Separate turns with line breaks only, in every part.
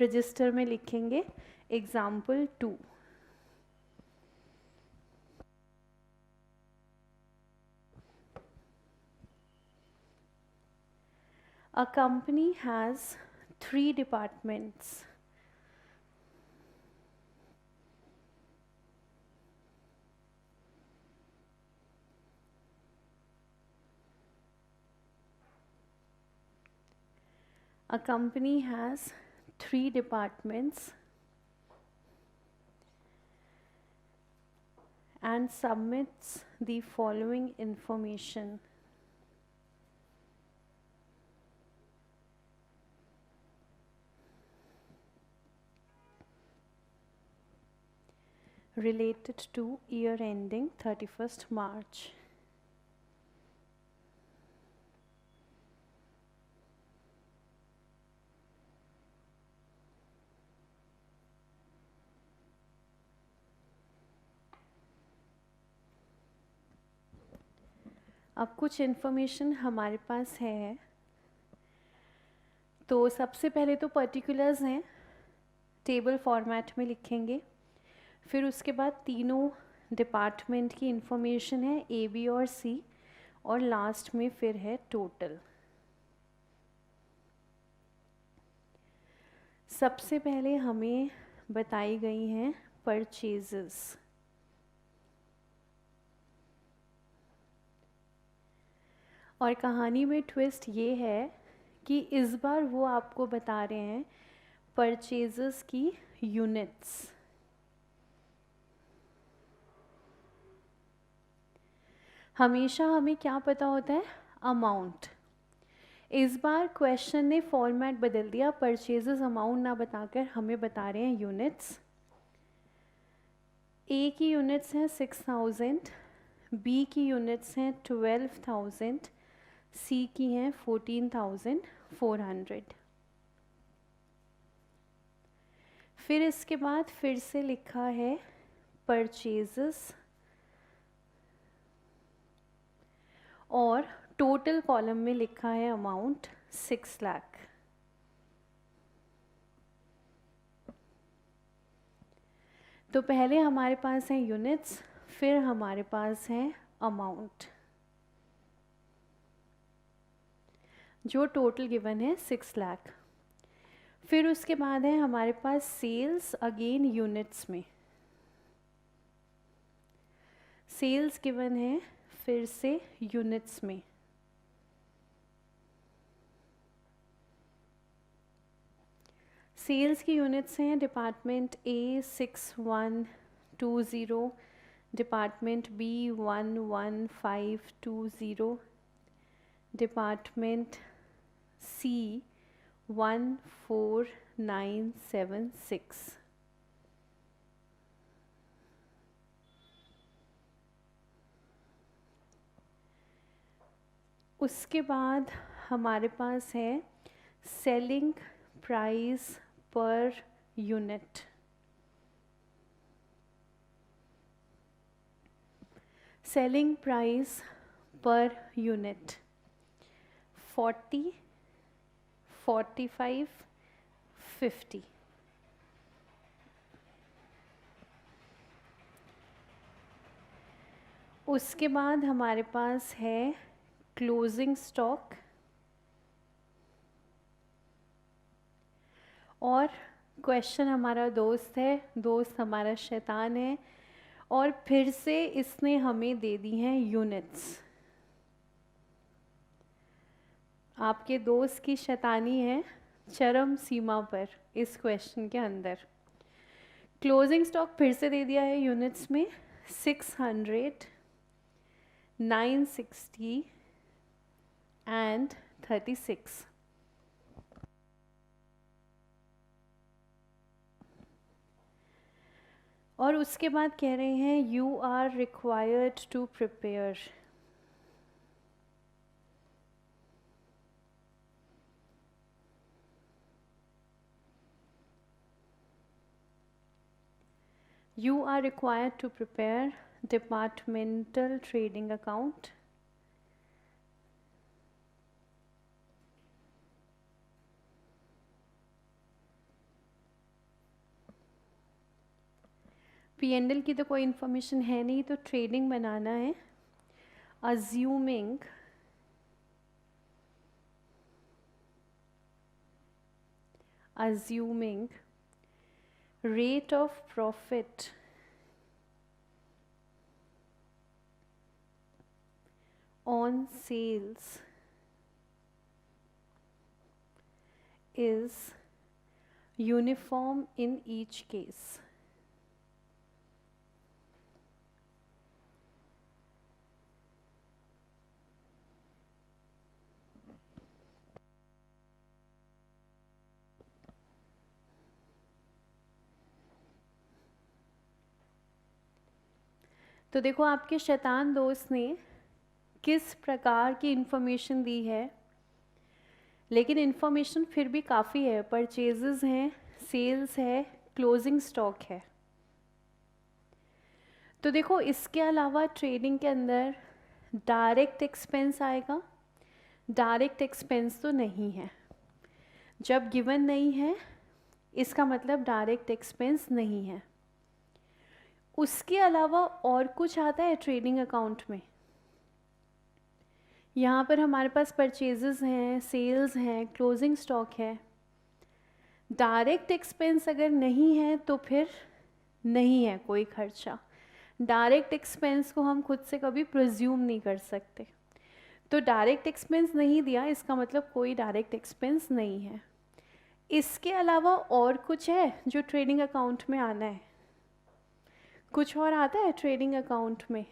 Register में लिखेंगे example 2। A company has 3 departments. A company has 3 departments and submits the following information. Related to year ending 31st March. अब कुछ information हमारे पास है, तो सबसे पहले तो पर्टिकुलर्स हैं, टेबल फॉर्मेट में लिखेंगे। फिर उसके बाद तीनों डिपार्टमेंट की इंफॉर्मेशन है, ए, बी और सी, और लास्ट में फिर है टोटल। सबसे पहले हमें बताई गई हैं परचेजेस। और कहानी में ट्विस्ट ये है कि इस बार वो आपको बता रहे हैं परचेजेस की यूनिट्स। हमेशा हमें क्या पता होता है? अमाउंट। इस बार क्वेश्चन ने फॉर्मेट बदल दिया, परचेजेस अमाउंट ना बताकर हमें बता रहे हैं यूनिट्स। ए की यूनिट्स हैं 6000, बी की यूनिट्स हैं 12000, सी की हैं 14400। फिर इसके बाद फिर से लिखा है परचेजेस और टोटल कॉलम में लिखा है अमाउंट 6 लाख। तो पहले हमारे पास हैं यूनिट्स, फिर हमारे पास हैं अमाउंट, जो टोटल गिवन है 6 लाख। फिर उसके बाद है हमारे पास सेल्स, अगेन यूनिट्स में। सेल्स गिवन है फिर से यूनिट्स में। सेल्स की यूनिट्स हैं department A 6120, department B 11520, department सी 14976। उसके बाद हमारे पास है selling price per unit. Selling price per unit 40, 45, 50। उसके बाद हमारे पास है क्लोजिंग स्टॉक, और क्वेश्चन हमारा दोस्त है, दोस्त हमारा शैतान है, और फिर से इसने हमें दे दी हैं यूनिट्स। आपके दोस्त की शैतानी है चरम सीमा पर इस क्वेश्चन के अंदर। क्लोजिंग स्टॉक फिर से दे दिया है यूनिट्स में 600, 960 एंड 36। और उसके बाद कह रहे हैं you are required to prepare. You are required to prepare departmental trading account, P&L की तो कोई इन्फॉर्मेशन है नहीं, तो ट्रेडिंग बनाना है। assuming rate of profit on sales is uniform in each case. तो देखो आपके शैतान दोस्त ने किस प्रकार की इन्फॉर्मेशन दी है, लेकिन इन्फॉर्मेशन फिर भी काफ़ी है। परचेजेस हैं, सेल्स है, क्लोजिंग स्टॉक है। तो देखो इसके अलावा ट्रेडिंग के अंदर डायरेक्ट एक्सपेंस आएगा। डायरेक्ट एक्सपेंस तो नहीं है, जब गिवन नहीं है इसका मतलब डायरेक्ट एक्सपेंस नहीं है। उसके अलावा और कुछ आता है ट्रेडिंग अकाउंट में? यहाँ पर हमारे पास परचेजेस हैं, सेल्स हैं, क्लोजिंग स्टॉक है। डायरेक्ट एक्सपेंस अगर नहीं है तो फिर नहीं है कोई खर्चा। डायरेक्ट एक्सपेंस को हम खुद से कभी प्रिज्यूम नहीं कर सकते। तो डायरेक्ट एक्सपेंस नहीं दिया, इसका मतलब कोई डायरेक्ट एक्सपेंस नहीं है। इसके अलावा और कुछ है जो ट्रेडिंग अकाउंट में आना है? कुछ और आता है ट्रेडिंग अकाउंट में?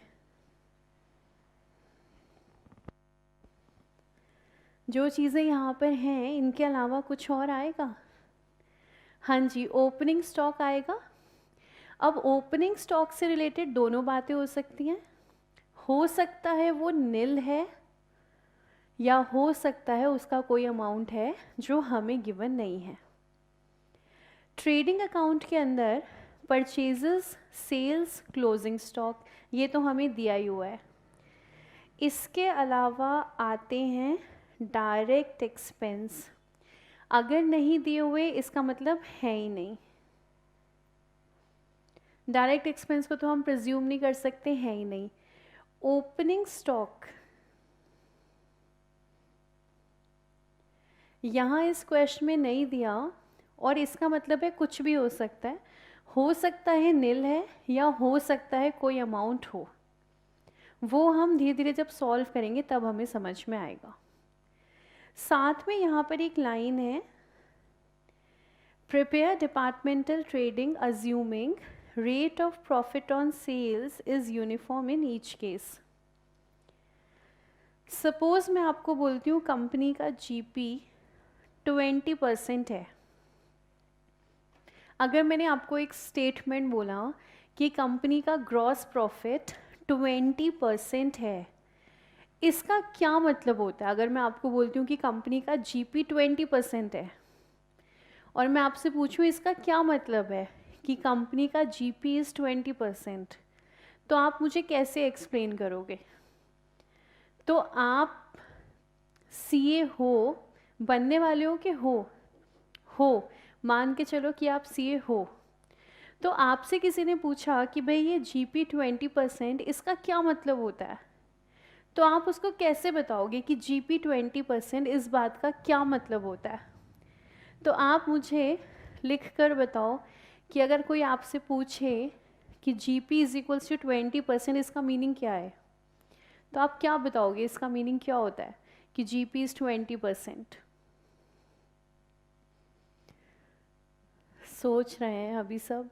जो चीज़ें यहाँ पर हैं इनके अलावा कुछ और आएगा? हाँ जी, ओपनिंग स्टॉक आएगा। अब ओपनिंग स्टॉक से रिलेटेड दोनों बातें हो सकती हैं। हो सकता है वो निल है, या हो सकता है उसका कोई अमाउंट है जो हमें गिवन नहीं है। ट्रेडिंग अकाउंट के अंदर परचेजेस, सेल्स, क्लोजिंग स्टॉक ये तो हमें दिया ही हुआ है। इसके अलावा आते हैं डायरेक्ट एक्सपेंस। अगर नहीं दिए हुए इसका मतलब है ही नहीं। डायरेक्ट एक्सपेंस को तो हम प्रिज्यूम नहीं कर सकते, है ही नहीं। ओपनिंग स्टॉक यहाँ इस क्वेश्चन में नहीं दिया, और इसका मतलब है कुछ भी हो सकता है निल है, या हो सकता है कोई अमाउंट हो। वो हम धीरे धीरे जब सॉल्व करेंगे तब हमें समझ में आएगा। साथ में यहाँ पर एक लाइन है, prepare departmental trading assuming rate of profit on sales is uniform in each case. Suppose मैं आपको बोलती हूँ कंपनी का जीपी 20% है। अगर मैंने आपको एक स्टेटमेंट बोला कि कंपनी का ग्रॉस प्रॉफिट 20% है, इसका क्या मतलब होता है? अगर मैं आपको बोलती हूँ कि कंपनी का जीपी 20% है और मैं आपसे पूछूँ इसका क्या मतलब है कि कंपनी का जीपी इज़ 20%, तो आप मुझे कैसे एक्सप्लेन करोगे? तो आप सीए हो, बनने वाले हो कि हो मान के चलो कि आप सीए हो, तो आपसे किसी ने पूछा कि भाई ये जीपी 20% इसका क्या मतलब होता है, तो आप उसको कैसे बताओगे कि जीपी 20% इस बात का क्या मतलब होता है? तो आप मुझे लिख कर बताओ कि अगर कोई आपसे पूछे कि जीपी इज इक्वल्स टू 20%, इसका मीनिंग क्या है, तो आप क्या बताओगे? इसका मीनिंग क्या होता है कि जीपी इज 20%? सोच रहे हैं अभी सब?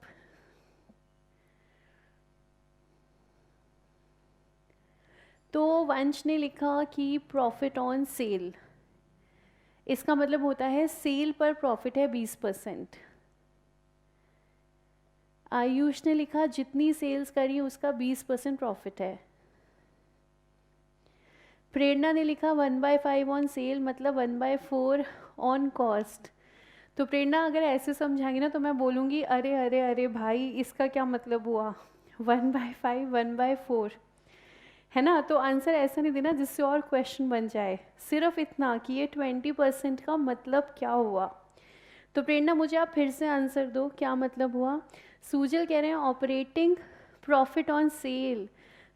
तो वंश ने लिखा कि प्रॉफिट ऑन सेल, इसका मतलब होता है सेल पर प्रॉफिट है 20%। आयुष ने लिखा जितनी सेल्स करी उसका 20% प्रॉफिट है। प्रेरणा ने लिखा 1/5 ऑन सेल मतलब 1/4 ऑन कॉस्ट। तो प्रेरणा अगर ऐसे समझाएंगे ना तो मैं बोलूँगी अरे अरे अरे भाई इसका क्या मतलब हुआ, 1/5 1/4 है ना। तो आंसर ऐसा नहीं देना जिससे और क्वेश्चन बन जाए, सिर्फ इतना कि ये 20% का मतलब क्या हुआ। तो प्रेरणा मुझे आप फिर से आंसर दो, क्या मतलब हुआ? सूजल कह रहे हैं operating profit on sale.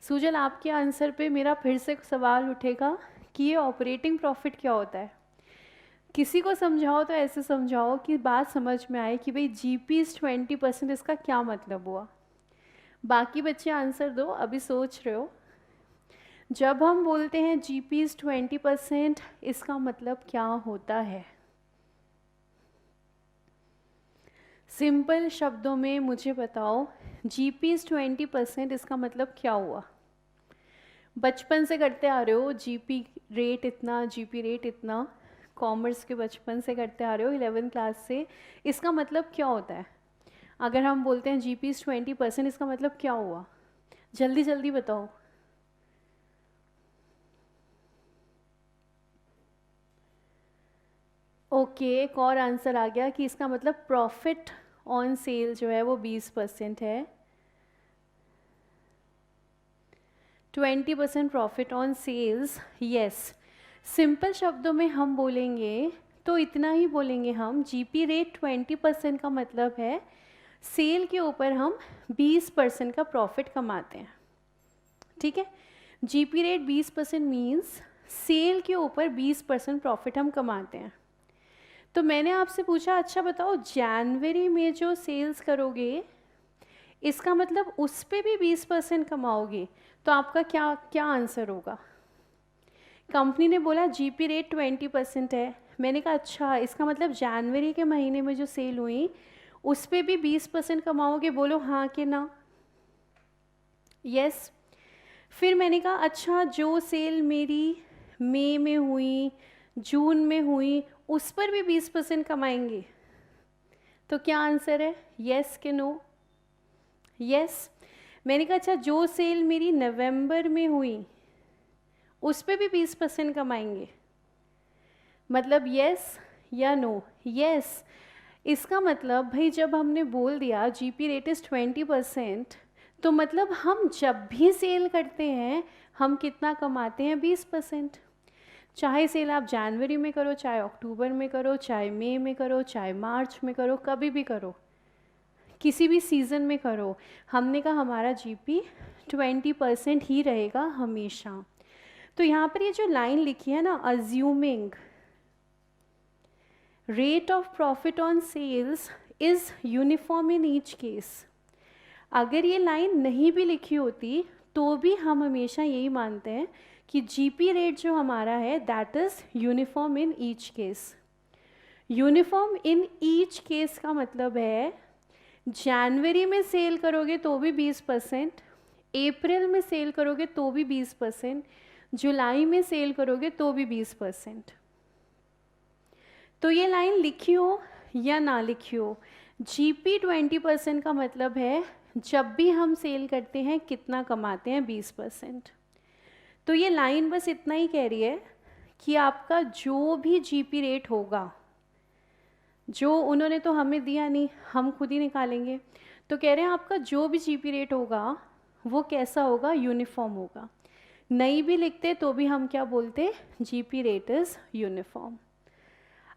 Sujal आपके आंसर पे मेरा फिर से सवाल उठेगा कि ये ऑपरेटिंग प्रॉफिट क्या होता है। किसी को समझाओ तो ऐसे समझाओ कि बात समझ में आए कि भाई जीपी इज 20%, इसका क्या मतलब हुआ। बाकी बच्चे आंसर दो, अभी सोच रहे हो। जब हम बोलते हैं जीपी इज 20%, इसका मतलब क्या होता है? सिंपल शब्दों में मुझे बताओ, जीपी इज 20%, इसका मतलब क्या हुआ? बचपन से करते आ रहे हो, जीपी रेट इतना, जीपी रेट इतना, कॉमर्स के बचपन से करते आ रहे हो 11th क्लास से। इसका मतलब क्या होता है? अगर हम बोलते हैं जीपी इज 20%, इसका मतलब क्या हुआ? जल्दी जल्दी बताओ। ओके, एक और आंसर आ गया कि इसका मतलब प्रॉफिट ऑन सेल जो है वो 20% है। 20% profit on sales, yes. Simple शब्दों में हम बोलेंगे तो इतना ही बोलेंगे हम, जीपी रेट 20% का मतलब है सेल के ऊपर हम 20% का प्रॉफिट कमाते हैं। ठीक है, जीपी रेट 20% मीन्स सेल के ऊपर 20% प्रॉफिट हम कमाते हैं। तो मैंने आपसे पूछा, अच्छा बताओ जनवरी में जो सेल्स करोगे इसका मतलब उस पर भी 20% कमाओगे, तो आपका क्या क्या आंसर होगा? कंपनी ने बोला जीपी रेट 20% है, मैंने कहा अच्छा इसका मतलब जनवरी के महीने में जो सेल हुई उस पर भी 20% कमाओगे, बोलो हाँ कि ना? यस। फिर मैंने कहा अच्छा जो सेल मेरी मई में हुई, जून में हुई, उस पर भी 20% कमाएंगे, तो क्या आंसर है, यस कि नो? यस। मैंने कहा अच्छा जो सेल मेरी नवंबर में हुई उस पे भी 20% कमाएंगे, मतलब यस या नो? यस। इसका मतलब भाई जब हमने बोल दिया जीपी रेट इज़ 20%, तो मतलब हम जब भी सेल करते हैं हम कितना कमाते हैं? 20%। चाहे सेल आप जनवरी में करो, चाहे अक्टूबर में करो, चाहे मई में करो, चाहे मार्च में करो, कभी भी करो, किसी भी सीज़न में करो, हमने कहा हमारा जीपी 20% ही रहेगा हमेशा। तो यहाँ पर ये जो लाइन लिखी है ना, assuming rate of profit on sales is uniform in each case, अगर ये लाइन नहीं भी लिखी होती तो भी हम हमेशा यही मानते हैं कि जीपी रेट जो हमारा है that is uniform in each case. Uniform in each case का मतलब है जनवरी में सेल करोगे तो भी 20%, अप्रैल में सेल करोगे तो भी 20%, जुलाई में सेल करोगे तो भी 20%। तो ये लाइन लिखी हो या ना लिखी हो, जीपी 20% का मतलब है जब भी हम सेल करते हैं कितना कमाते हैं? 20%। तो ये लाइन बस इतना ही कह रही है कि आपका जो भी जीपी रेट होगा, जो उन्होंने तो हमें दिया नहीं, हम खुद ही निकालेंगे, तो कह रहे हैं आपका जो भी जीपी रेट होगा वो कैसा होगा? यूनिफॉर्म होगा। नहीं भी लिखते तो भी हम क्या बोलते? GP rate is uniform.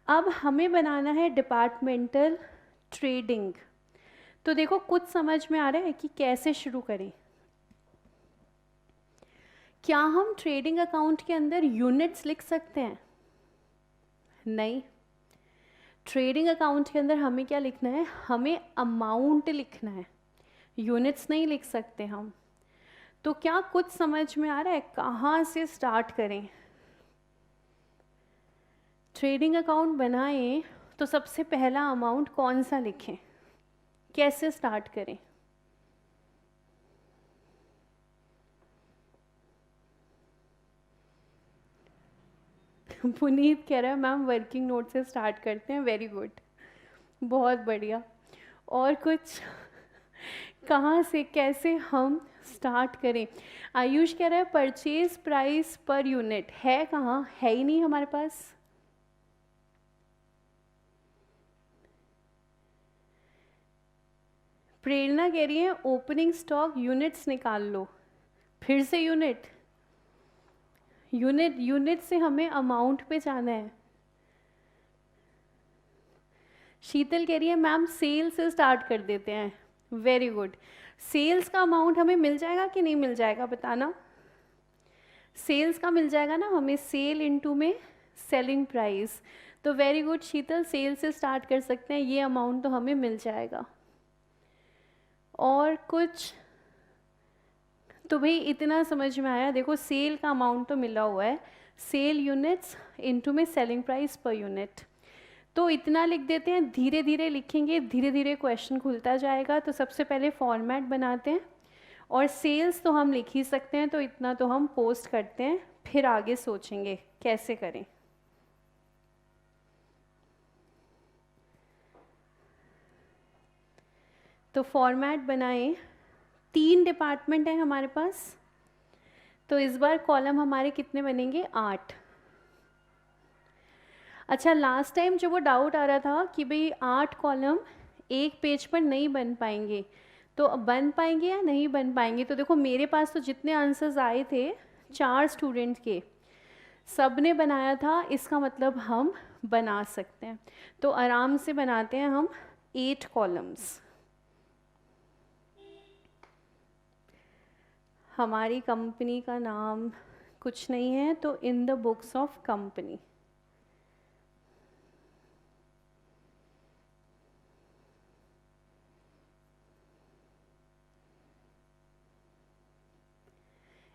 अब हमें बनाना है डिपार्टमेंटल ट्रेडिंग। तो देखो कुछ समझ में आ रहा है कि कैसे शुरू करें? क्या हम ट्रेडिंग अकाउंट के अंदर यूनिट्स लिख सकते हैं? नहीं। ट्रेडिंग अकाउंट के अंदर हमें क्या लिखना है? हमें अमाउंट लिखना है, यूनिट्स नहीं लिख सकते हम। तो क्या कुछ समझ में आ रहा है कहाँ से स्टार्ट करें? ट्रेडिंग अकाउंट बनाएं तो सबसे पहला अमाउंट कौन सा लिखें, कैसे स्टार्ट करें? पुनीत कह रहा है मैम वर्किंग नोट से स्टार्ट करते हैं, वेरी गुड, बहुत बढ़िया। और कुछ कहाँ से कैसे हम स्टार्ट करें? आयुष कह रहा है परचेज प्राइस पर यूनिट है कहाँ? है ही नहीं हमारे पास। प्रेरणा कह रही है ओपनिंग स्टॉक यूनिट्स निकाल लो। फिर से यूनिट यूनिट यूनिट से हमें अमाउंट पे जाना है। शीतल कह रही है मैम सेल से स्टार्ट कर देते हैं। Very good. सेल्स का अमाउंट हमें मिल जाएगा कि नहीं मिल जाएगा बताना। सेल्स का मिल जाएगा ना हमें, सेल इनटू में सेलिंग प्राइस। तो वेरी गुड शीतल, सेल से स्टार्ट कर सकते हैं, ये अमाउंट तो हमें मिल जाएगा। और कुछ? तो भाई इतना समझ में आया, देखो सेल का अमाउंट तो मिला हुआ है, सेल यूनिट्स इनटू में सेलिंग प्राइस पर यूनिट। तो इतना लिख देते हैं, धीरे धीरे लिखेंगे, धीरे धीरे क्वेश्चन खुलता जाएगा। तो सबसे पहले फॉर्मेट बनाते हैं, और सेल्स तो हम लिख ही सकते हैं, तो इतना तो हम पोस्ट करते हैं, फिर आगे सोचेंगे कैसे करें। तो फॉर्मेट बनाएं, 3 डिपार्टमेंट है हमारे पास, तो इस बार कॉलम हमारे कितने बनेंगे, 8। अच्छा, लास्ट टाइम जो वो डाउट आ रहा था कि भाई 8 कॉलम एक पेज पर नहीं बन पाएंगे, तो अब बन पाएंगे या नहीं बन पाएंगे? तो देखो मेरे पास तो जितने आंसर्स आए थे 4 स्टूडेंट के, सब ने बनाया था, इसका मतलब हम बना सकते हैं। तो आराम से बनाते हैं हम 8 कॉलम्स। हमारी कंपनी का नाम कुछ नहीं है, तो in the books of company.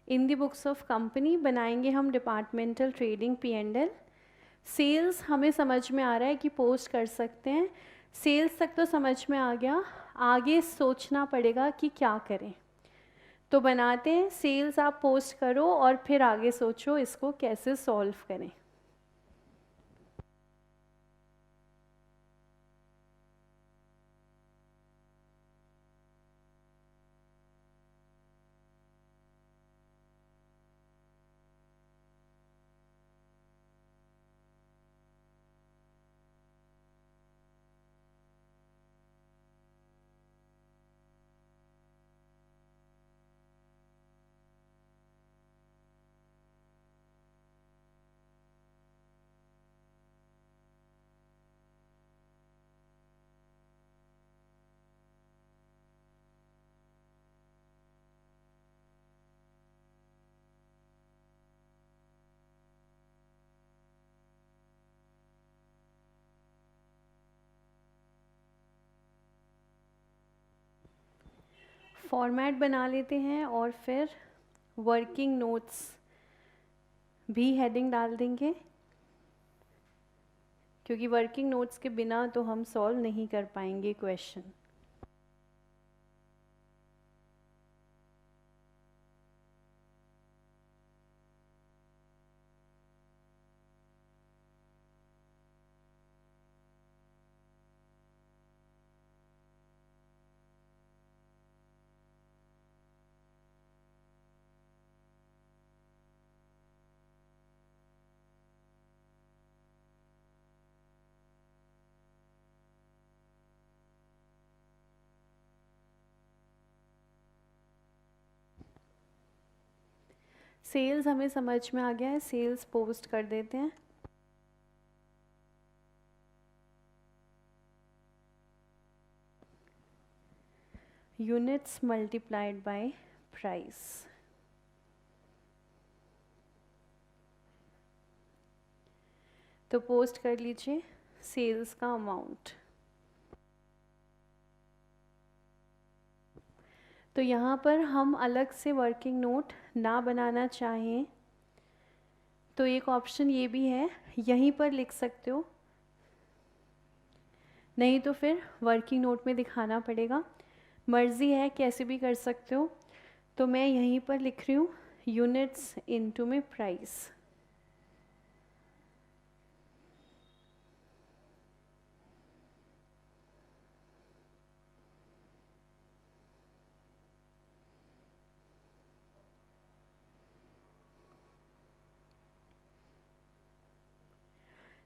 In the books of company बनाएंगे हम डिपार्टमेंटल ट्रेडिंग P&L। सेल्स हमें समझ में आ रहा है कि पोस्ट कर सकते हैं, सेल्स तक तो समझ में आ गया, आगे सोचना पड़ेगा कि क्या करें। तो बनाते हैं, सेल्स आप पोस्ट करो और फिर आगे सोचो इसको कैसे सॉल्व करें। फॉर्मेट बना लेते हैं और फिर वर्किंग नोट्स भी हेडिंग डाल देंगे, क्योंकि वर्किंग नोट्स के बिना तो हम सॉल्व नहीं कर पाएंगे क्वेश्चन। सेल्स हमें समझ में आ गया है, सेल्स पोस्ट कर देते हैं। Units multiplied by price. तो पोस्ट कर लीजिए सेल्स का अमाउंट। तो यहाँ पर हम अलग से वर्किंग नोट ना बनाना चाहें तो एक ऑप्शन ये भी है, यहीं पर लिख सकते हो, नहीं तो फिर वर्किंग नोट में दिखाना पड़ेगा, मर्ज़ी है कैसे भी कर सकते हो। तो मैं यहीं पर लिख रही हूँ यूनिट्स इनटू में प्राइस।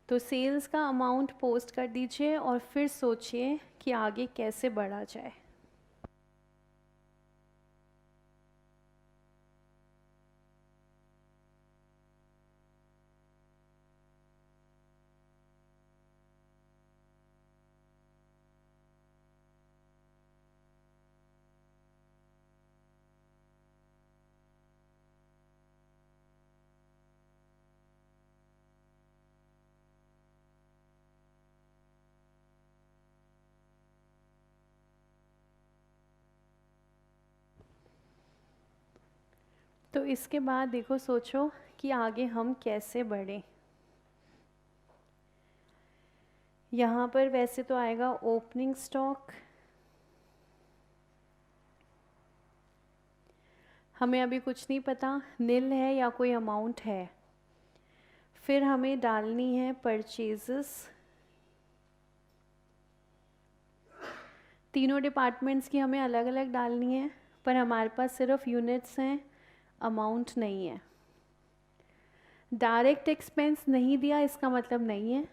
तो सेल्स का अमाउंट पोस्ट कर दीजिए और फिर सोचिए कि आगे कैसे बढ़ा जाए। तो इसके बाद देखो, सोचो कि आगे हम कैसे बढ़ें। यहाँ पर वैसे तो आएगा ओपनिंग स्टॉक, हमें अभी कुछ नहीं पता, नील है या कोई अमाउंट है। फिर हमें डालनी है परचेजेस, तीनों डिपार्टमेंट्स की हमें अलग अलग डालनी है, पर हमारे पास सिर्फ यूनिट्स हैं, अमाउंट नहीं है। डायरेक्ट एक्सपेंस नहीं दिया इसका मतलब नहीं है।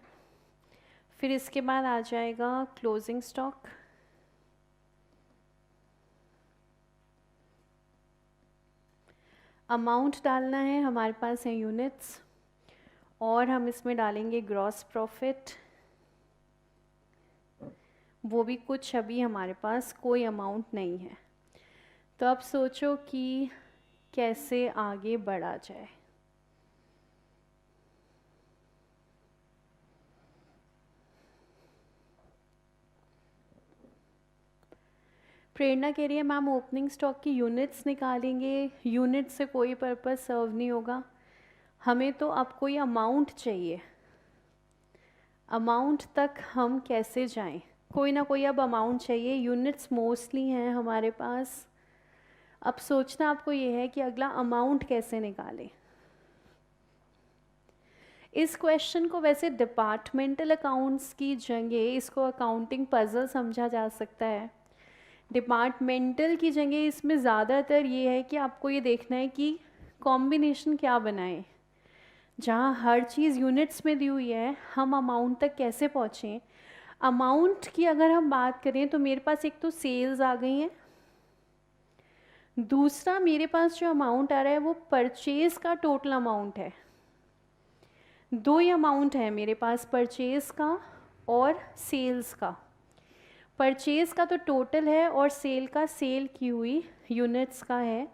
फिर इसके बाद आ जाएगा क्लोजिंग स्टॉक, अमाउंट डालना है, हमारे पास है यूनिट्स, और हम इसमें डालेंगे ग्रॉस प्रॉफिट, वो भी कुछ अभी हमारे पास कोई अमाउंट नहीं है। तो अब सोचो कि कैसे आगे बढ़ा जाए। प्रेरणा कह रही है मैम ओपनिंग स्टॉक की यूनिट्स निकालेंगे, यूनिट से कोई पर्पस सर्व नहीं होगा, हमें तो अब कोई अमाउंट चाहिए। अमाउंट तक हम कैसे जाएं? कोई ना कोई अब अमाउंट चाहिए, यूनिट्स मोस्टली हैं हमारे पास। अब सोचना आपको ये है कि अगला अमाउंट कैसे निकालें। इस क्वेश्चन को वैसे डिपार्टमेंटल अकाउंट्स की जगह इसको अकाउंटिंग पजल समझा जा सकता है। डिपार्टमेंटल की जगह इसमें ज़्यादातर ये है कि आपको ये देखना है कि कॉम्बिनेशन क्या बनाएं। जहाँ हर चीज़ यूनिट्स में दी हुई है, हम अमाउंट तक कैसे पहुँचें। अमाउंट की अगर हम बात करें तो मेरे पास एक तो सेल्स आ गई हैं, दूसरा मेरे पास जो अमाउंट आ रहा है वो परचेज़ का टोटल अमाउंट है। दो ही अमाउंट है मेरे पास, परचेज़ का और सेल्स का। परचेज़ का तो टोटल है और सेल का सेल की हुई यूनिट्स का है।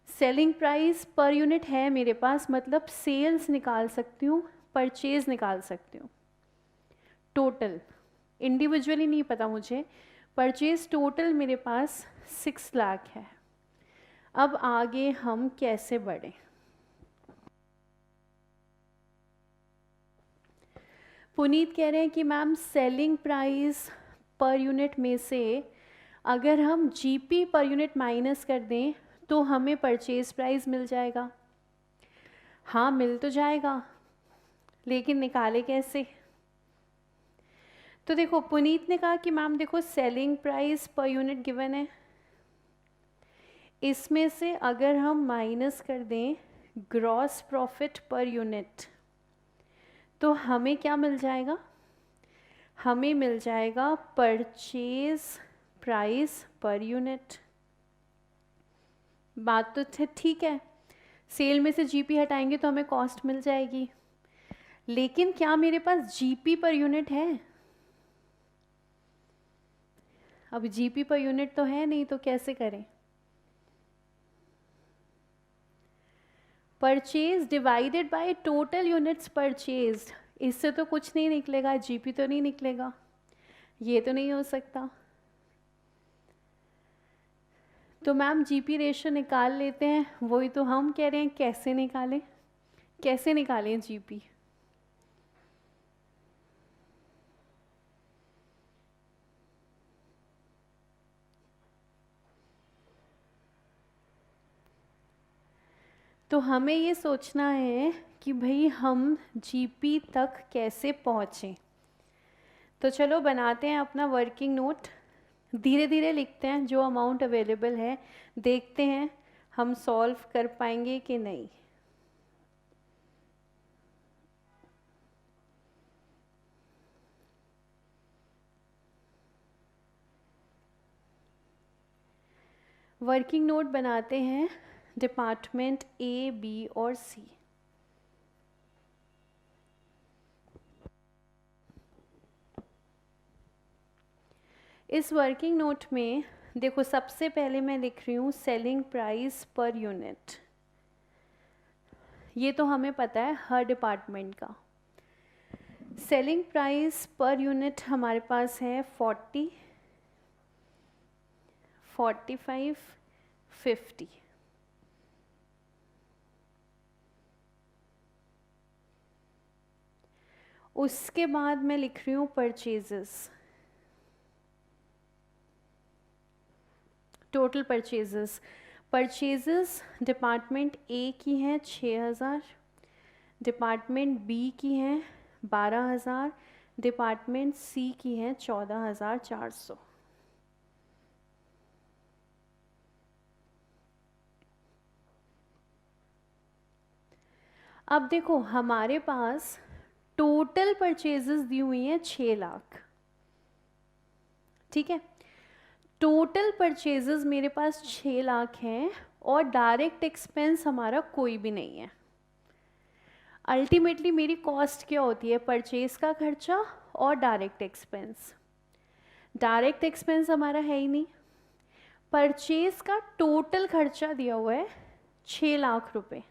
सेलिंग प्राइस पर यूनिट है मेरे पास, मतलब सेल्स निकाल सकती हूँ, परचेज़ निकाल सकती हूँ। टोटल इंडिविजुअली नहीं पता मुझे, परचेज़ टोटल मेरे पास 6 लाख है। अब आगे हम कैसे बढ़ें? पुनीत कह रहे हैं कि ma'am selling price per unit में से अगर हम जीपी पर यूनिट माइनस कर दें तो हमें परचेज प्राइस मिल जाएगा। हाँ मिल तो जाएगा, लेकिन निकाले कैसे? तो देखो पुनीत ने कहा कि मैम देखो selling price per unit given है, इसमें से अगर हम माइनस कर दें ग्रॉस प्रॉफिट पर यूनिट तो हमें क्या मिल जाएगा? हमें मिल जाएगा परचेज प्राइस पर यूनिट। बात तो ठीक है, सेल में से जीपी हटाएंगे तो हमें कॉस्ट मिल जाएगी, लेकिन क्या मेरे पास जीपी पर यूनिट है? अब जीपी पर यूनिट तो है नहीं, तो कैसे करें? Purchase divided by total units purchased, इससे तो कुछ नहीं निकलेगा, जीपी तो नहीं निकलेगा, ये तो नहीं हो सकता। तो मैम जीपी रेशियो निकाल लेते हैं, वही तो हम कह रहे हैं कैसे निकालें, कैसे निकालें जीपी? तो हमें ये सोचना है कि भाई हम जीपी तक कैसे पहुँचें। तो चलो बनाते हैं अपना वर्किंग नोट, धीरे धीरे लिखते हैं, जो अमाउंट अवेलेबल है देखते हैं हम सॉल्व कर पाएंगे कि नहीं। वर्किंग नोट बनाते हैं डिपार्टमेंट ए, बी और सी। इस वर्किंग नोट में देखो सबसे पहले मैं लिख रही हूँ सेलिंग प्राइस पर यूनिट, ये तो हमें पता है हर डिपार्टमेंट का। सेलिंग प्राइस पर यूनिट हमारे पास है 40, 45, 50। उसके बाद मैं लिख रही हूँ purchases, total purchases. Purchases department A की हैं 6000, डिपार्टमेंट बी की हैं 12000, डिपार्टमेंट सी की हैं 14400। अब देखो हमारे पास टोटल परचेजेस दी हुई हैं 6 लाख, ठीक है। टोटल परचेजेस मेरे पास 6 लाख हैं और डायरेक्ट एक्सपेंस हमारा कोई भी नहीं है। अल्टीमेटली मेरी कॉस्ट क्या होती है? परचेज का खर्चा और डायरेक्ट एक्सपेंस। डायरेक्ट एक्सपेंस हमारा है ही नहीं। परचेज का टोटल खर्चा दिया हुआ है 6 लाख रुपए,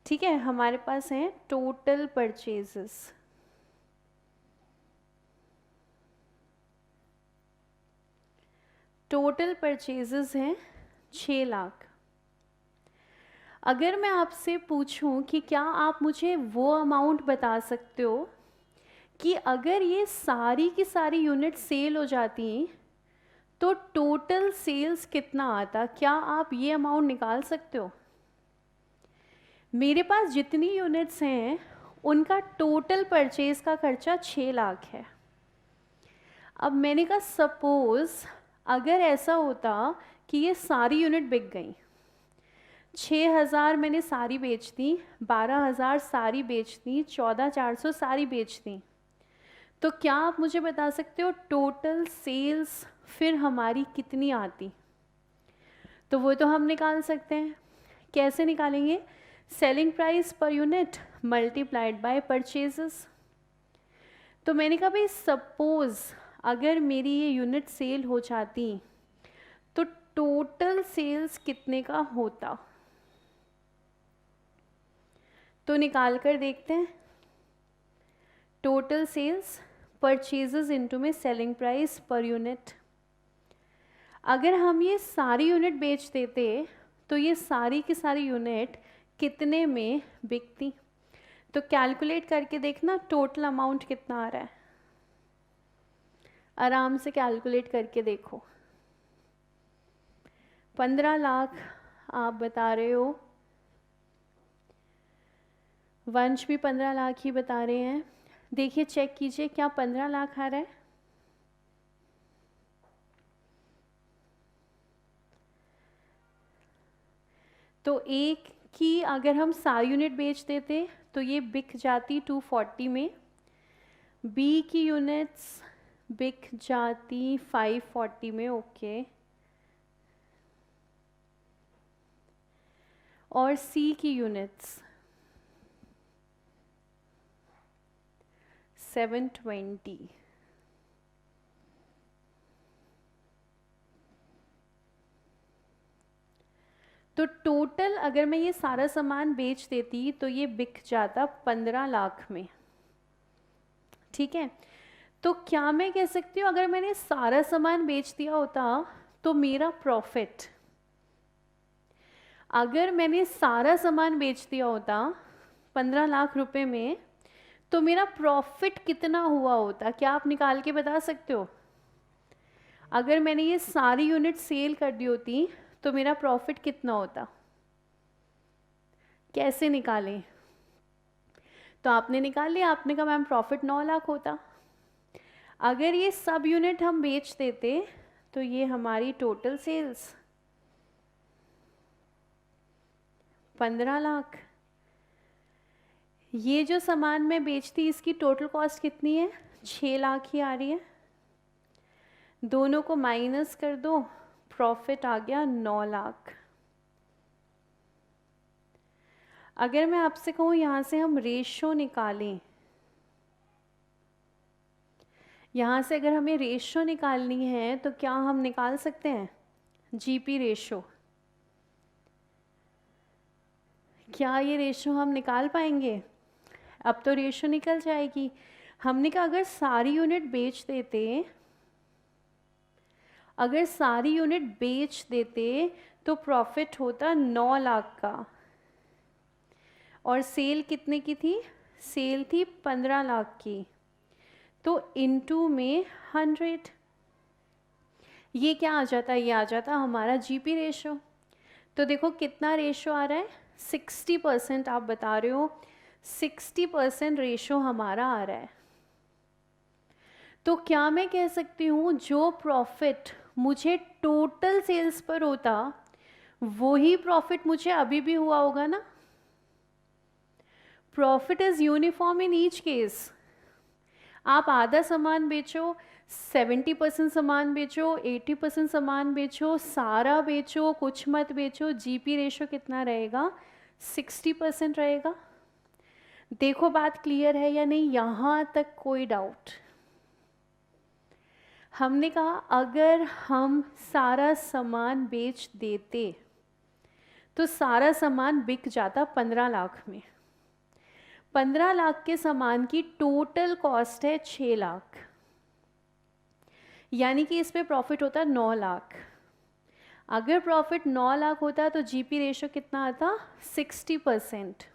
ठीक है। हमारे पास है टोटल परचेजेस, टोटल परचेजेस हैं 6 लाख। अगर मैं आपसे पूछूं कि क्या आप मुझे वो अमाउंट बता सकते हो कि अगर ये सारी की सारी यूनिट सेल हो जाती तो टोटल सेल्स कितना आता? क्या आप ये अमाउंट निकाल सकते हो? मेरे पास जितनी यूनिट्स हैं उनका टोटल परचेज का खर्चा 6 लाख है। अब मैंने कहा सपोज अगर ऐसा होता कि ये सारी यूनिट बिक गई, 6000 मैंने सारी बेच दी, 12000 सारी बेच दी, 14400 सारी बेच दी, तो क्या आप मुझे बता सकते हो टोटल सेल्स फिर हमारी कितनी आती? तो वो तो हम निकाल सकते हैं। कैसे निकालेंगे? Selling price per unit multiplied by purchases. तो मैंने कहा भाई सपोज अगर मेरी ये यूनिट सेल हो जाती तो टोटल सेल्स कितने का होता? तो निकाल कर देखते हैं। टोटल सेल्स परचेजेस इनटू में सेलिंग प्राइस पर यूनिट। अगर हम ये सारी यूनिट बेच देते तो ये सारी की सारी यूनिट कितने में बिकती? तो कैलकुलेट करके देखना टोटल अमाउंट कितना आ रहा है। आराम से कैलकुलेट करके देखो। 15 लाख आप बता रहे हो, वंश भी 15 लाख ही बता रहे हैं। देखिए चेक कीजिए क्या 15 लाख आ रहा है? तो एक की अगर हम सारी यूनिट बेच देते तो ये बिक जाती 240 में, बी की यूनिट्स बिक जाती 540 में, ओके, और सी की यूनिट्स 720। तो टोटल अगर मैं ये सारा सामान बेच देती तो ये बिक जाता 15 लाख में, ठीक है। तो क्या मैं कह सकती हूँ अगर मैंने सारा सामान बेच दिया होता तो मेरा प्रॉफिट, अगर मैंने सारा सामान बेच दिया होता 15 लाख रुपए में तो मेरा प्रॉफिट कितना हुआ होता? क्या आप निकाल के बता सकते हो? अगर मैंने ये सारी यूनिट सेल कर दी होती तो मेरा प्रॉफिट कितना होता? कैसे निकालें? तो आपने निकाल लिया, आपने कहा मैम प्रॉफिट 9 लाख होता। अगर ये सब यूनिट हम बेच देते तो ये हमारी टोटल सेल्स 15 लाख। ये जो सामान मैं बेचती इसकी टोटल कॉस्ट कितनी है? 6 लाख ही आ रही है। दोनों को माइनस कर दो, प्रॉफिट आ गया 9 लाख। अगर मैं आपसे कहूँ यहाँ से हम रेशो निकालें, यहाँ से अगर हमें रेशो निकालनी है तो क्या हम निकाल सकते हैं? GP ratio. क्या ये रेशो हम निकाल पाएंगे? अब तो रेशो निकल जाएगी। हमने कहा अगर सारी यूनिट बेच देते, अगर सारी यूनिट बेच देते तो प्रॉफिट होता 9 लाख का, और सेल कितने की थी? सेल थी 15 लाख की, तो इनटू में 100, ये क्या आ जाता है, ये आ जाता हमारा जीपी रेशो। तो देखो कितना रेशो आ रहा है, 60% आप बता रहे हो, 60% रेशो हमारा आ रहा है। तो क्या मैं कह सकती हूँ जो प्रॉफिट मुझे टोटल सेल्स पर होता वही प्रॉफिट मुझे अभी भी हुआ होगा ना। Profit is uniform in each case. आप आधा सामान बेचो, 70% सामान बेचो, 80% सामान बेचो, सारा बेचो, कुछ मत बेचो, जीपी रेशो कितना रहेगा, 60% रहेगा। देखो बात क्लियर है या नहीं, यहाँ तक कोई डाउट? हमने कहा अगर हम सारा सामान बेच देते तो सारा सामान बिक जाता 15 लाख में। 15 लाख के सामान की टोटल कॉस्ट है 6 लाख, यानी कि इस पे प्रॉफिट होता 9 लाख। अगर प्रॉफिट 9 लाख होता तो जीपी रेशो कितना आता, 60%।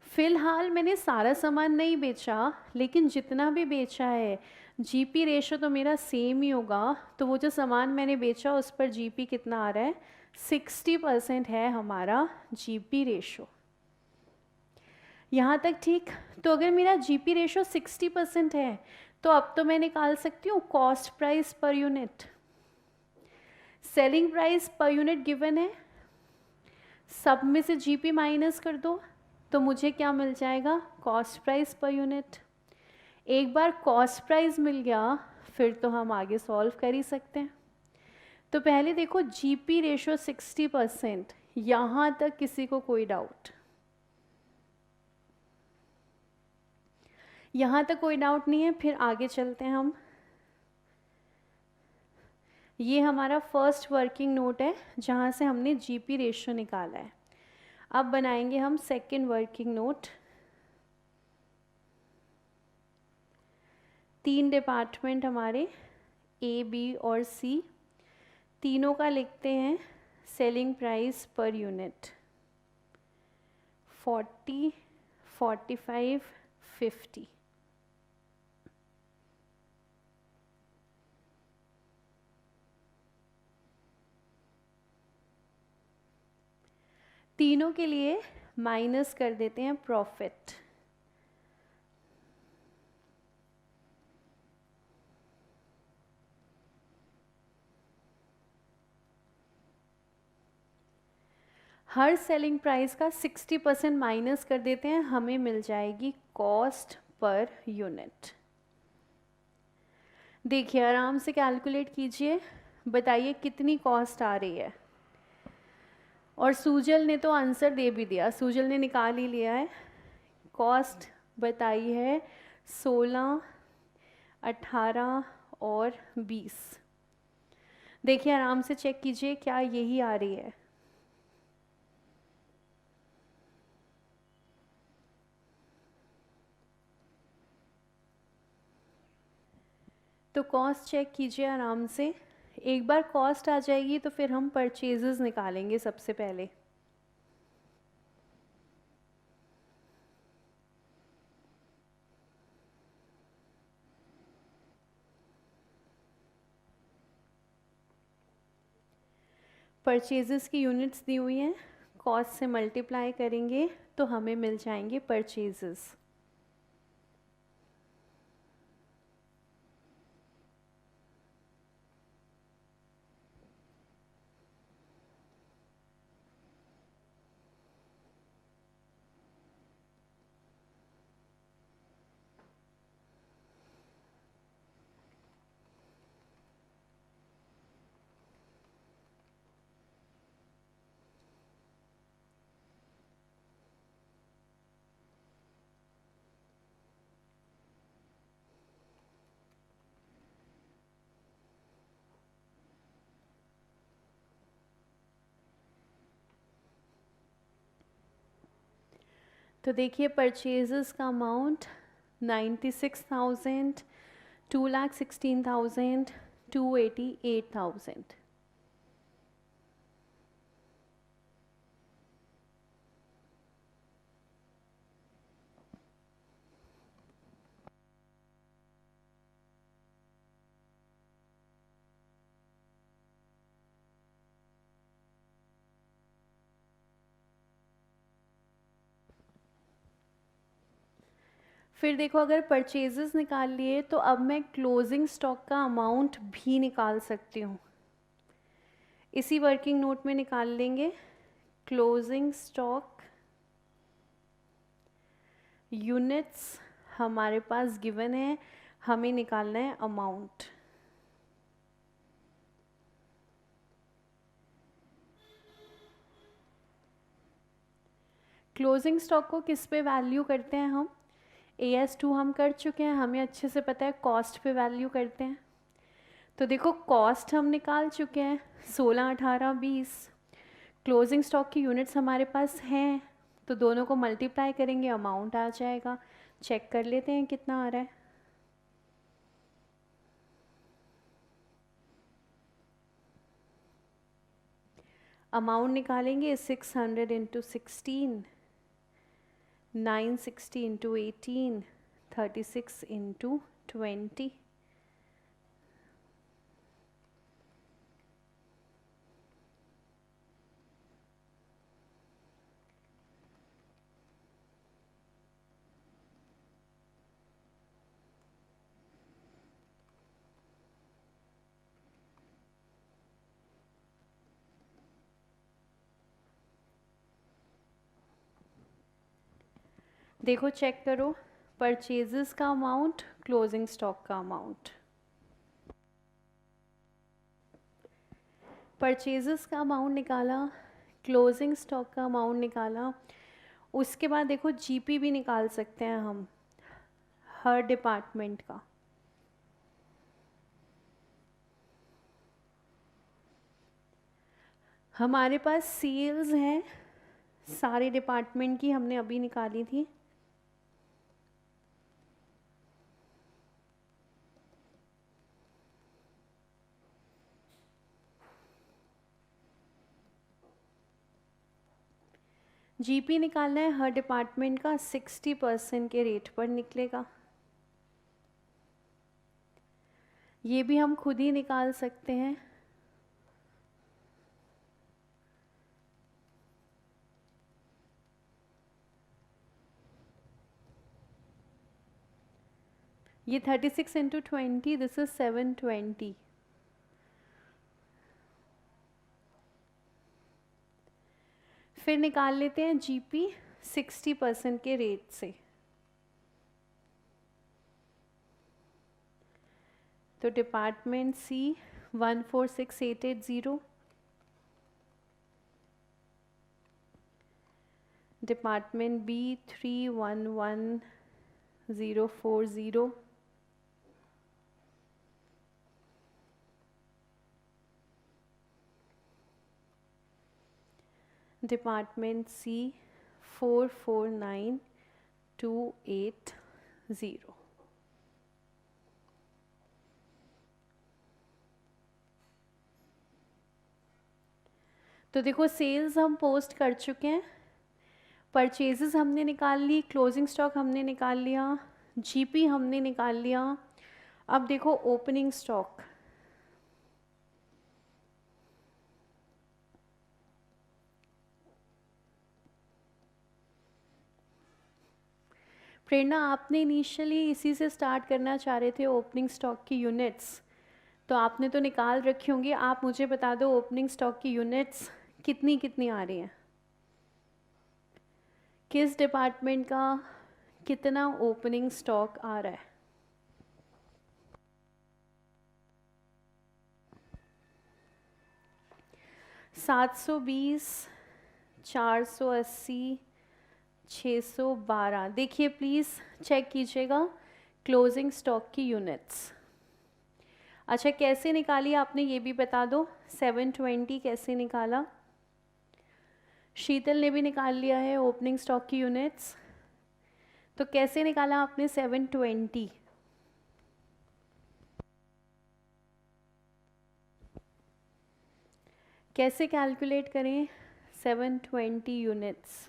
फिलहाल मैंने सारा सामान नहीं बेचा, लेकिन जितना भी बेचा है जीपी रेशो तो मेरा सेम ही होगा। तो वो जो सामान मैंने बेचा उस पर जीपी कितना आ रहा है, 60% है हमारा जीपी रेशो। यहाँ तक ठीक। तो अगर मेरा जीपी रेशो 60% है तो अब तो मैं निकाल सकती हूँ cost price per unit. Selling price per unit given है, सब में से जीपी माइनस कर दो तो मुझे क्या मिल जाएगा, कॉस्ट प्राइस पर यूनिट। एक बार कॉस्ट प्राइस मिल गया फिर तो हम आगे सॉल्व कर ही सकते हैं। तो पहले देखो जीपी रेशो 60%, यहाँ तक किसी को कोई डाउट? यहाँ तक कोई डाउट नहीं है, फिर आगे चलते हैं हम। ये हमारा फर्स्ट वर्किंग नोट है जहाँ से हमने जीपी रेशो निकाला है। अब बनाएंगे हम सेकंड वर्किंग नोट। 3 डिपार्टमेंट हमारे ए, बी और सी, तीनों का लिखते हैं सेलिंग प्राइस पर यूनिट 40, 45, 50। तीनों के लिए माइनस कर देते हैं प्रॉफिट। हर सेलिंग प्राइस का 60% माइनस कर देते हैं, हमें मिल जाएगी कॉस्ट पर यूनिट। देखिए आराम से कैलकुलेट कीजिए, बताइए कितनी कॉस्ट आ रही है। और सूजल ने तो आंसर दे भी दिया, सूजल ने निकाल ही लिया है। कॉस्ट बताई है 16, 18 और 20। देखिए आराम से चेक कीजिए क्या यही आ रही है। तो कॉस्ट चेक कीजिए आराम से। एक बार कॉस्ट आ जाएगी तो फिर हम परचेजेस निकालेंगे सबसे पहले। परचेजेस की यूनिट्स दी हुई हैं, कॉस्ट से मल्टीप्लाई करेंगे तो हमें मिल जाएंगे परचेजेस। तो देखिए परचेजेस का अमाउंट 96,000, 2,16,000, 288,000। फिर देखो अगर परचेजेस निकाल लिए तो अब मैं क्लोजिंग स्टॉक का अमाउंट भी निकाल सकती हूँ। इसी वर्किंग नोट में निकाल लेंगे। क्लोजिंग स्टॉक यूनिट्स हमारे पास गिवन है, हमें निकालना है अमाउंट। क्लोजिंग स्टॉक को किस पे वैल्यू करते हैं हम? AS2 हम कर चुके हैं, हमें अच्छे से पता है कॉस्ट पे वैल्यू करते हैं। तो देखो कॉस्ट हम निकाल चुके हैं 16, 18, 20। क्लोजिंग स्टॉक की यूनिट्स हमारे पास हैं, तो दोनों को मल्टीप्लाई करेंगे, अमाउंट आ जाएगा। चेक कर लेते हैं कितना आ रहा है। अमाउंट निकालेंगे 600 इंटू 16, 960 इंटू 18, 36 इंटू 20। देखो चेक करो, परचेजेस का अमाउंट, क्लोजिंग स्टॉक का अमाउंट। परचेजेस का अमाउंट निकाला, क्लोजिंग स्टॉक का अमाउंट निकाला, उसके बाद देखो जीपी भी निकाल सकते हैं हम हर डिपार्टमेंट का। हमारे पास सेल्स हैं सारे डिपार्टमेंट की, हमने अभी निकाली थी। जीपी निकालना है हर डिपार्टमेंट का, 60% के रेट पर निकलेगा। ये भी हम खुद ही निकाल सकते हैं। ये 36 इंटू 20, दिस इज 720। फिर निकाल लेते हैं जीपी 60% के रेट से। तो department C 146880, department B 311040, department C 449280। तो देखो सेल्स हम पोस्ट कर चुके हैं, परचेजेस हमने निकाल ली, क्लोजिंग स्टॉक हमने निकाल लिया, जीपी हमने निकाल लिया। अब देखो ओपनिंग स्टॉक, प्रेरणा आपने इनिशियली इसी से स्टार्ट करना चाह रहे थे, ओपनिंग स्टॉक की यूनिट्स, तो आपने तो निकाल रखी होंगी। आप मुझे बता दो ओपनिंग स्टॉक की यूनिट्स कितनी कितनी आ रही हैं, किस डिपार्टमेंट का कितना ओपनिंग स्टॉक आ रहा है। सात 720, 480, 612। देखिए प्लीज़ चेक कीजिएगा क्लोजिंग स्टॉक की यूनिट्स। अच्छा कैसे निकाली आपने ये भी बता दो, 720 कैसे निकाला? शीतल ने भी निकाल लिया है ओपनिंग स्टॉक की यूनिट्स, तो कैसे निकाला आपने 720? कैसे कैलकुलेट करें 720 यूनिट्स?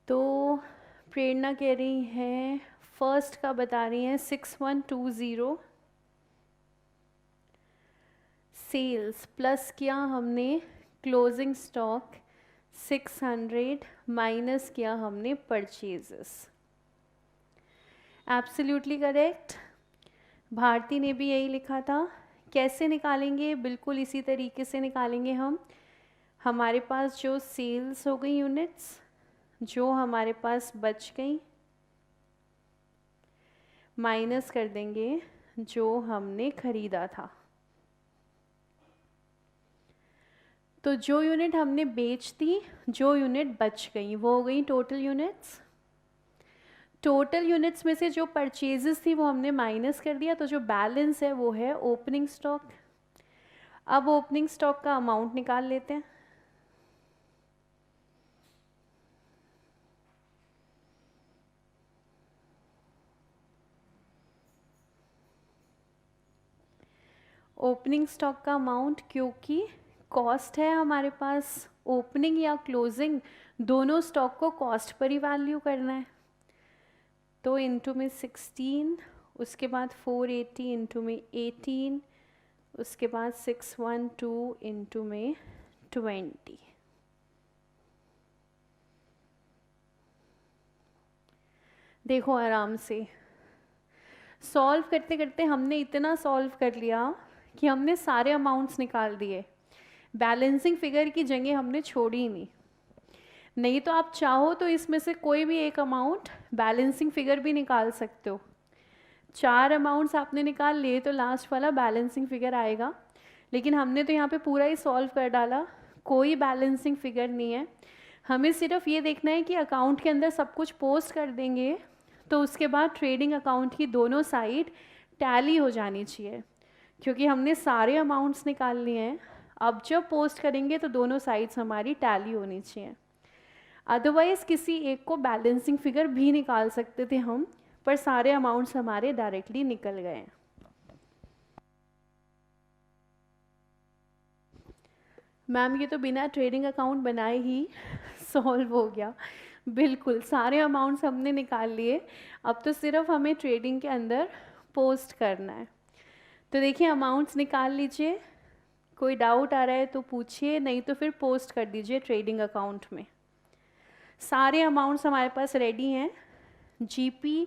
तो प्रेरणा कह रही है फर्स्ट का बता रही हैं 6120 सेल्स प्लस किया हमने क्लोजिंग स्टॉक 600 माइनस किया हमने परचेजेस। Absolutely correct. भारती ने भी यही लिखा था। कैसे निकालेंगे? बिल्कुल इसी तरीके से निकालेंगे हम। हमारे पास जो सेल्स हो गई यूनिट्स, जो हमारे पास बच गई, माइनस कर देंगे जो हमने खरीदा था। तो जो यूनिट हमने बेच दी, जो यूनिट बच गई, वो हो गई टोटल यूनिट्स। टोटल यूनिट्स में से जो परचेजेस थी वो हमने माइनस कर दिया, तो जो बैलेंस है वो है ओपनिंग स्टॉक। अब ओपनिंग स्टॉक का अमाउंट निकाल लेते हैं। ओपनिंग स्टॉक का अमाउंट, क्योंकि कॉस्ट है हमारे पास, ओपनिंग या क्लोजिंग दोनों स्टॉक को कॉस्ट पर ही वैल्यू करना है। तो इनटू में 16, उसके बाद 480 इनटू में 18, उसके बाद 612 इनटू में 20। देखो आराम से सॉल्व करते करते हमने इतना सॉल्व कर लिया कि हमने सारे अमाउंट्स निकाल दिए। बैलेंसिंग फिगर की जगह हमने छोड़ी नहीं। नहीं तो आप चाहो तो इसमें से कोई भी एक अमाउंट बैलेंसिंग फिगर भी निकाल सकते हो। 4 अमाउंट्स आपने निकाल लिए तो लास्ट वाला बैलेंसिंग फिगर आएगा, लेकिन हमने तो यहाँ पे पूरा ही सॉल्व कर डाला, कोई बैलेंसिंग फिगर नहीं है। हमें सिर्फ ये देखना है कि अकाउंट के अंदर सब कुछ पोस्ट कर देंगे तो उसके बाद ट्रेडिंग अकाउंट की दोनों साइड टैली हो जानी चाहिए, क्योंकि हमने सारे अमाउंट्स निकाल लिए हैं। अब जब पोस्ट करेंगे तो दोनों साइड्स हमारी टैली होनी चाहिए। अदरवाइज़ किसी एक को बैलेंसिंग फिगर भी निकाल सकते थे हम, पर सारे अमाउंट्स हमारे डायरेक्टली निकल गए हैं। मैम ये तो बिना ट्रेडिंग अकाउंट बनाए ही सॉल्व हो गया। बिल्कुल सारे अमाउंट्स हमने निकाल लिए, अब तो सिर्फ हमें ट्रेडिंग के अंदर पोस्ट करना है। तो देखिए अमाउंट्स निकाल लीजिए, कोई डाउट आ रहा है तो पूछिए, नहीं तो फिर पोस्ट कर दीजिए ट्रेडिंग अकाउंट में। सारे अमाउंट्स हमारे पास रेडी हैं, GP,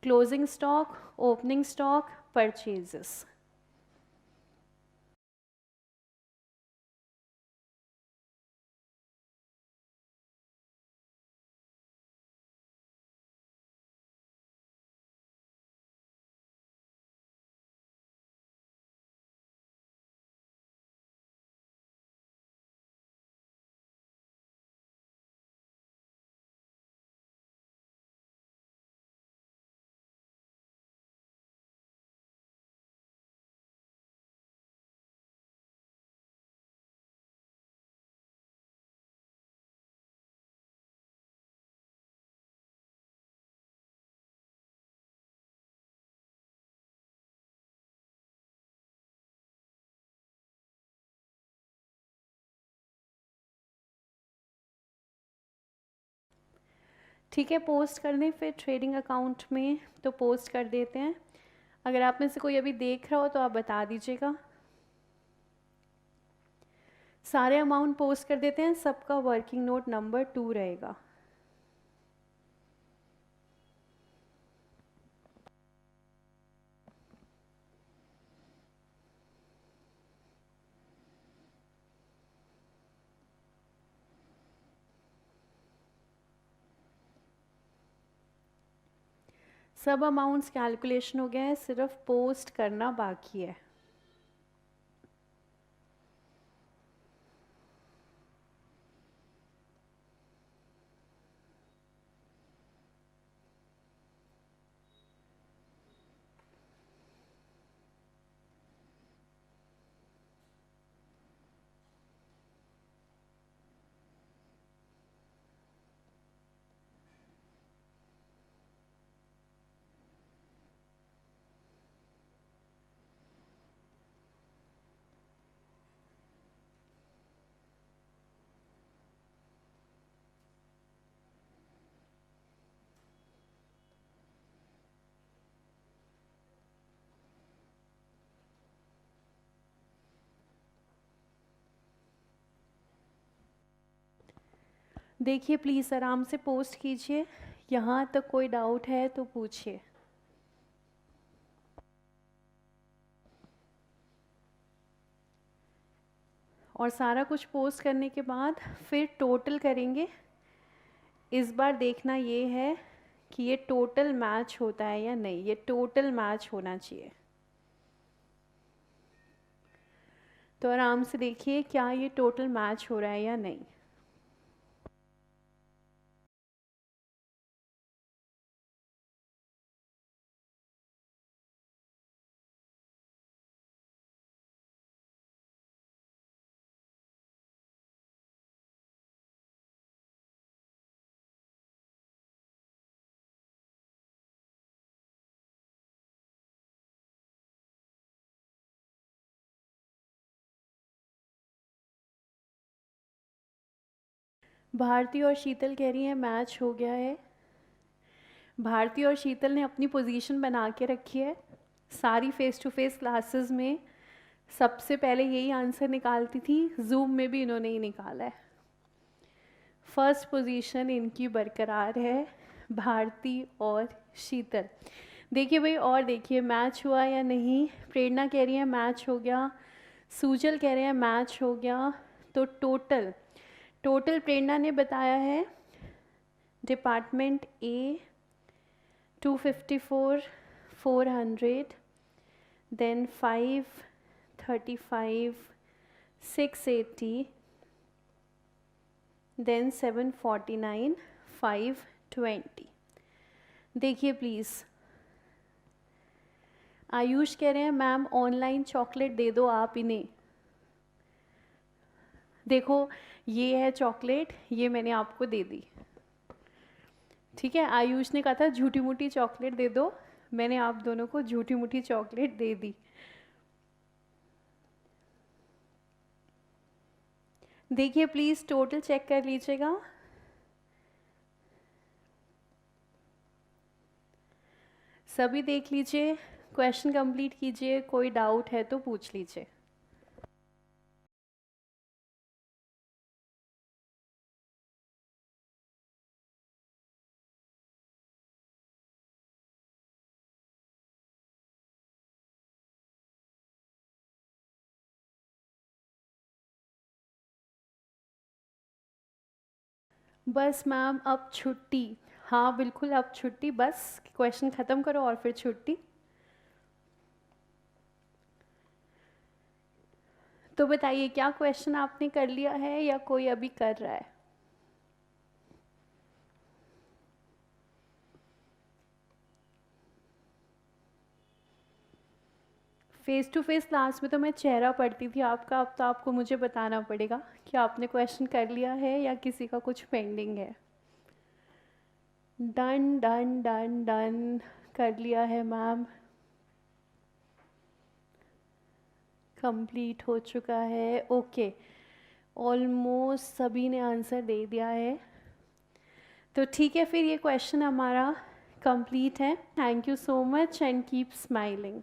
closing stock, opening stock, purchases. ठीक है, पोस्ट कर दें फिर ट्रेडिंग अकाउंट में, तो पोस्ट कर देते हैं। अगर आप में से कोई अभी देख रहा हो तो आप बता दीजिएगा। सारे अमाउंट पोस्ट कर देते हैं, सबका वर्किंग नोट नंबर 2 रहेगा। सब अमाउंट्स कैलकुलेशन हो गया है, सिर्फ पोस्ट करना बाकी है। देखिए प्लीज़ आराम से पोस्ट कीजिए, यहाँ तक कोई डाउट है तो पूछिए। और सारा कुछ पोस्ट करने के बाद फिर टोटल करेंगे। इस बार देखना ये है कि ये टोटल मैच होता है या नहीं, ये टोटल मैच होना चाहिए। तो आराम से देखिए क्या ये टोटल मैच हो रहा है या नहीं। भारती और शीतल कह रही है मैच हो गया है। भारती और शीतल ने अपनी पोजीशन बना के रखी है। सारी फेस टू फेस क्लासेस में सबसे पहले यही आंसर निकालती थी, जूम में भी इन्होंने ही निकाला है। फर्स्ट पोजीशन इनकी बरकरार है, भारती और शीतल। देखिए भाई, और देखिए मैच हुआ या नहीं। प्रेरणा कह रही है मैच हो गया, सूजल कह रहे हैं मैच हो गया। तो टोटल प्रेरणा ने बताया है डिपार्टमेंट ए 254 400, देन 535 680, देन 749 520। देखिए प्लीज़, आयुष कह रहे हैं मैम ऑनलाइन चॉकलेट दे दो आप इन्हें। देखो ये है चॉकलेट, ये मैंने आपको दे दी, ठीक है। आयुष ने कहा था झूठी मूठी चॉकलेट दे दो, मैंने आप दोनों को झूठी मूठी चॉकलेट दे दी। देखिए प्लीज़ टोटल चेक कर लीजिएगा। सभी देख लीजिए, क्वेश्चन कंप्लीट कीजिए, कोई डाउट है तो पूछ लीजिए। बस मैम अब छुट्टी, हाँ बिल्कुल अब छुट्टी, बस क्वेश्चन ख़त्म करो और फिर छुट्टी। तो बताइए क्या क्वेश्चन आपने कर लिया है या कोई अभी कर रहा है? फेस टू फेस क्लास में तो मैं चेहरा पढ़ती थी आपका, अब तो आपको मुझे बताना पड़ेगा कि आपने क्वेश्चन कर लिया है या किसी का कुछ पेंडिंग है। डन डन डन डन कर लिया है मैम, कंप्लीट हो चुका है। ओके, ऑलमोस्ट सभी ने आंसर दे दिया है। तो ठीक है, फिर ये क्वेश्चन हमारा कंप्लीट है। Thank you so much and keep smiling.